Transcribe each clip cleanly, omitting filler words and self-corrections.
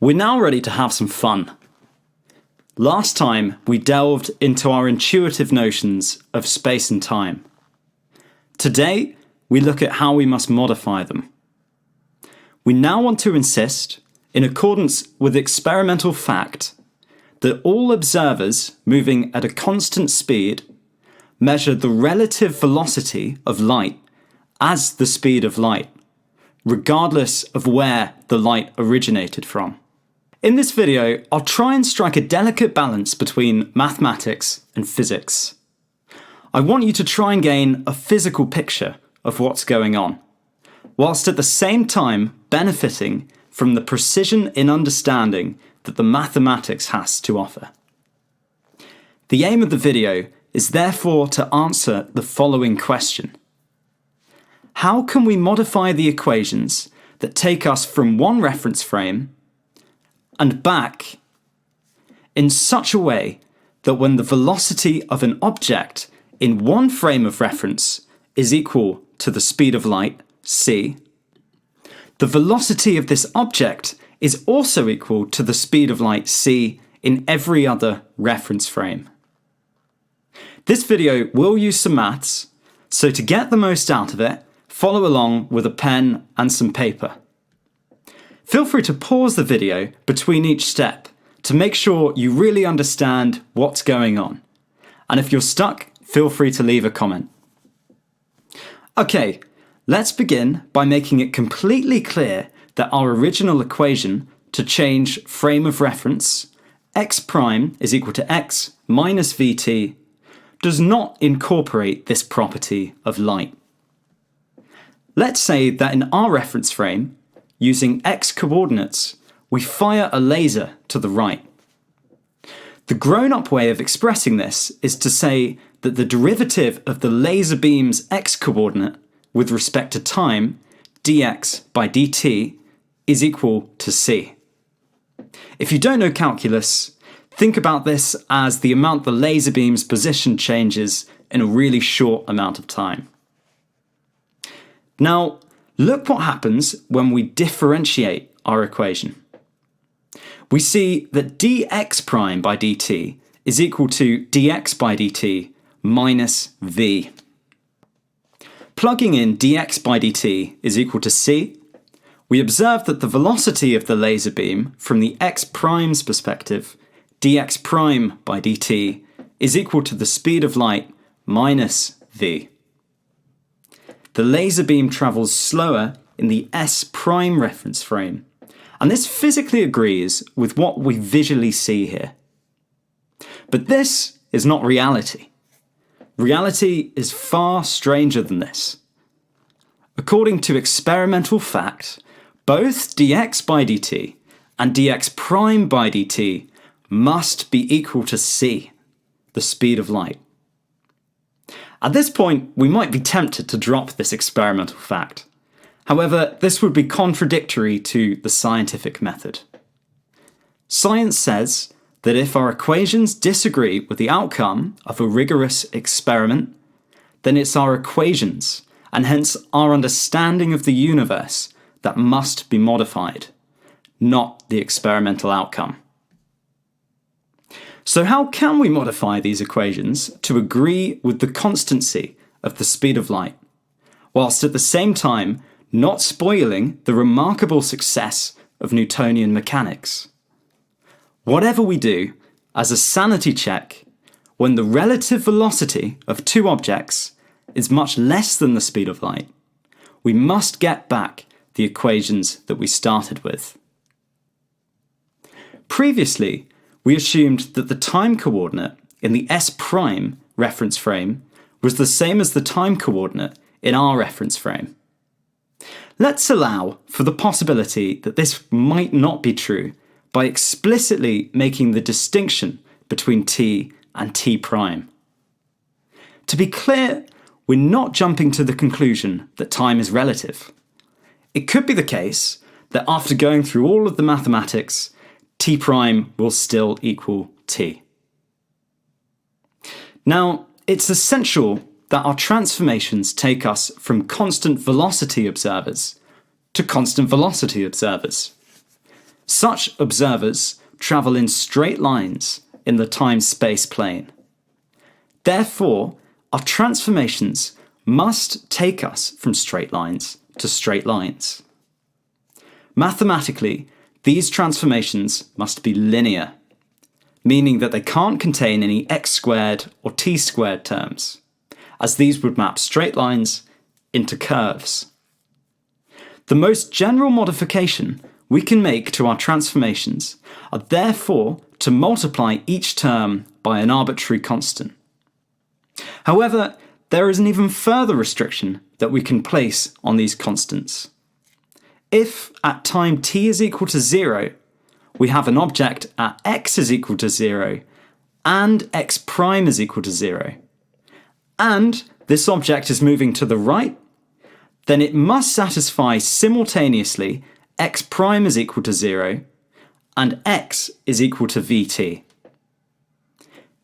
We're now ready to have some fun. Last time, we delved into our intuitive notions of space and time. Today, we look at how we must modify them. We now want to insist, in accordance with experimental fact, that all observers moving at a constant speed measure the relative velocity of light as the speed of light, regardless of where the light originated from. In this video, I'll try and strike a delicate balance between mathematics and physics. I want you to try and gain a physical picture of what's going on, whilst at the same time benefiting from the precision in understanding that the mathematics has to offer. The aim of the video is therefore to answer the following question. How can we modify the equations that take us from one reference frame and back in such a way that when the velocity of an object in one frame of reference is equal to the speed of light, c, the velocity of this object is also equal to the speed of light, c, in every other reference frame. This video will use some maths, so to get the most out of it, follow along with a pen and some paper. Feel free to pause the video between each step to make sure you really understand what's going on. And if you're stuck, feel free to leave a comment. Okay, let's begin by making it completely clear that our original equation to change frame of reference, x prime is equal to x minus vt, does not incorporate this property of light. Let's say that in our reference frame, using x coordinates, we fire a laser to the right. The grown-up way of expressing this is to say that the derivative of the laser beam's x coordinate with respect to time, dx by dt, is equal to c. If you don't know calculus, think about this as the amount the laser beam's position changes in a really short amount of time. Now, look what happens when we differentiate our equation. We see that dx prime by dt is equal to dx by dt minus v. Plugging in dx by dt is equal to c, we observe that the velocity of the laser beam from the x prime's perspective, dx prime by dt, is equal to the speed of light minus v. The laser beam travels slower in the s prime reference frame, and this physically agrees with what we visually see here. But this is not reality. Reality is far stranger than this. According to experimental fact, both dx by dt and dx prime by dt must be equal to c, the speed of light. At this point, we might be tempted to drop this experimental fact. However, this would be contradictory to the scientific method. Science says that if our equations disagree with the outcome of a rigorous experiment, then it's our equations, and hence our understanding of the universe, that must be modified, not the experimental outcome. So how can we modify these equations to agree with the constancy of the speed of light, whilst at the same time not spoiling the remarkable success of Newtonian mechanics? Whatever we do, as a sanity check, when the relative velocity of two objects is much less than the speed of light, we must get back the equations that we started with. Previously, we assumed that the time coordinate in the s prime reference frame was the same as the time coordinate in our reference frame. Let's allow for the possibility that this might not be true by explicitly making the distinction between t and t prime. To be clear, we're not jumping to the conclusion that time is relative. It could be the case that after going through all of the mathematics, t prime will still equal t. Now, it's essential that our transformations take us from constant velocity observers to constant velocity observers. Such observers travel in straight lines in the time-space plane. Therefore, our transformations must take us from straight lines to straight lines. Mathematically, these transformations must be linear, meaning that they can't contain any x squared or t squared terms, as these would map straight lines into curves. The most general modification we can make to our transformations are therefore to multiply each term by an arbitrary constant. However, there is an even further restriction that we can place on these constants. If at time t is equal to 0, we have an object at x is equal to 0 and x prime is equal to 0, and this object is moving to the right, then it must satisfy simultaneously x prime is equal to 0 and x is equal to vt.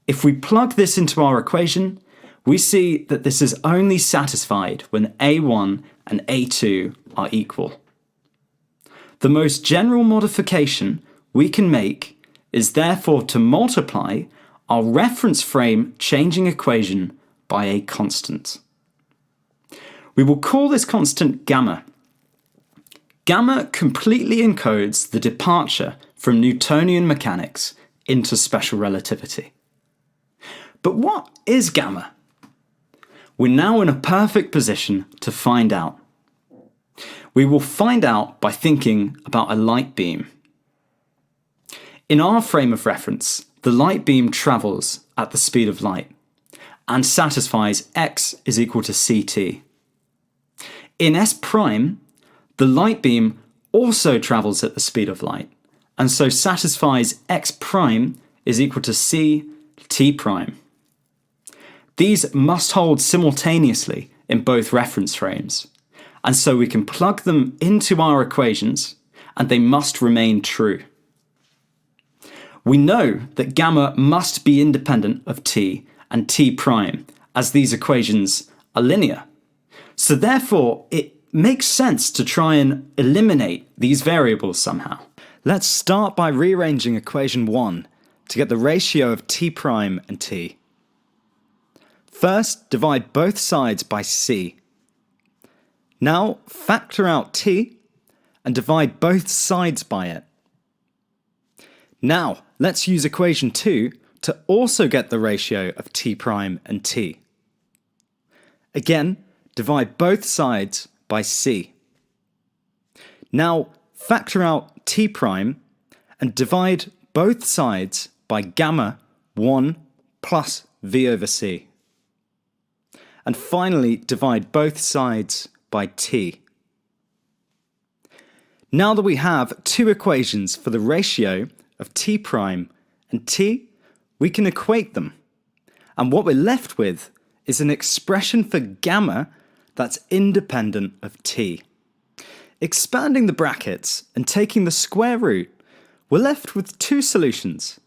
If we plug this into our equation, we see that this is only satisfied when a1 and a2 are equal. The most general modification we can make is therefore to multiply our reference frame changing equation by a constant. We will call this constant gamma. Gamma completely encodes the departure from Newtonian mechanics into special relativity. But what is gamma? We're now in a perfect position to find out. We will find out by thinking about a light beam. In our frame of reference, the light beam travels at the speed of light and satisfies x is equal to ct. In S prime, the light beam also travels at the speed of light and so satisfies x prime is equal to c t prime. These must hold simultaneously in both reference frames, and so we can plug them into our equations and they must remain true. We know that gamma must be independent of t and t prime, as these equations are linear. So therefore, it makes sense to try and eliminate these variables somehow. Let's start by rearranging equation 1 to get the ratio of t prime and t. First, divide both sides by c. Now, factor out t and divide both sides by it. Now, let's use equation 2 to also get the ratio of t prime and t. Again, divide both sides by c. Now, factor out t prime and divide both sides by gamma 1 plus v over c. And finally, divide both sides by t. Now that we have two equations for the ratio of t prime and t, we can equate them. And what we're left with is an expression for gamma that's independent of t. Expanding the brackets and taking the square root, we're left with two solutions.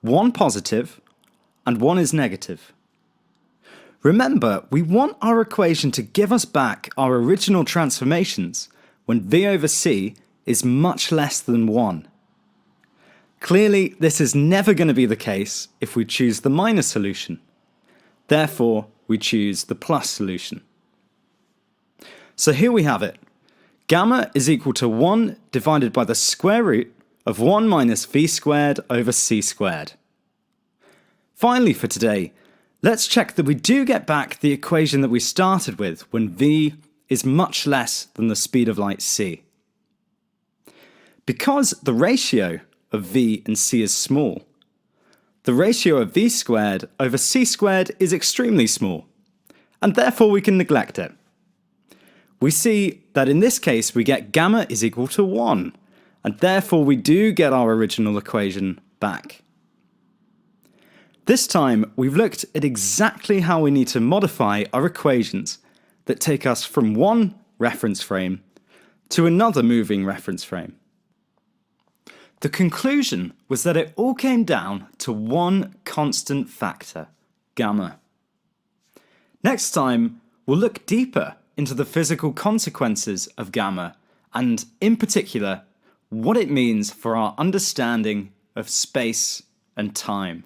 One positive and one is negative. Remember, we want our equation to give us back our original transformations when v over c is much less than 1. Clearly, this is never going to be the case if we choose the minus solution. Therefore, we choose the plus solution. So here we have it. Gamma is equal to 1 divided by the square root of 1 minus v squared over c squared. Finally for today, let's check that we do get back the equation that we started with when v is much less than the speed of light c. Because the ratio of v and c is small, the ratio of v squared over c squared is extremely small, and therefore we can neglect it. We see that in this case we get gamma is equal to 1, and therefore we do get our original equation back. This time, we've looked at exactly how we need to modify our equations that take us from one reference frame to another moving reference frame. The conclusion was that it all came down to one constant factor, gamma. Next time, we'll look deeper into the physical consequences of gamma and, in particular, what it means for our understanding of space and time.